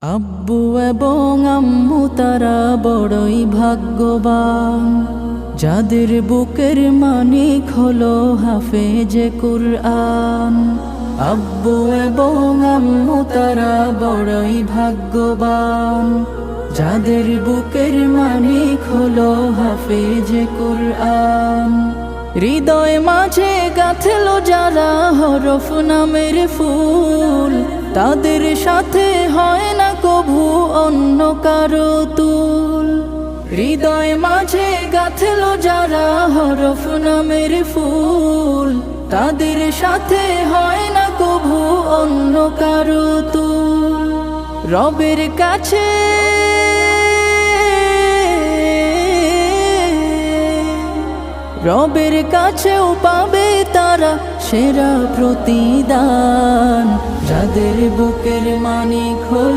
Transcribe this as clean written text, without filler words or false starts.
আব্বু এবং আম্মু তারা বড়ই ভাগ্যবান, যাদের বুকের মানিক হলো হাফেজে কুরআন। আব্বু এবং আম্মু তারা বড়ই ভাগ্যবান, যাদের বুকের মানিক হলো হাফেজে কুরআন। হৃদয় মাঝে গাঁথলো যারা হরফ নামের ফুল, তাদের সাথে হয় না কভু অন্য কারো তুল। হৃদয় মাঝে গাঁথলো যারা হরফ নামের ফুল, তাদের সাথে হয় না কভু অন্য কারো তুল। রবের কাছে রবের কাছেও পাবে তারা সেরা প্রতিদান, যাদের বুকের মানিক হলো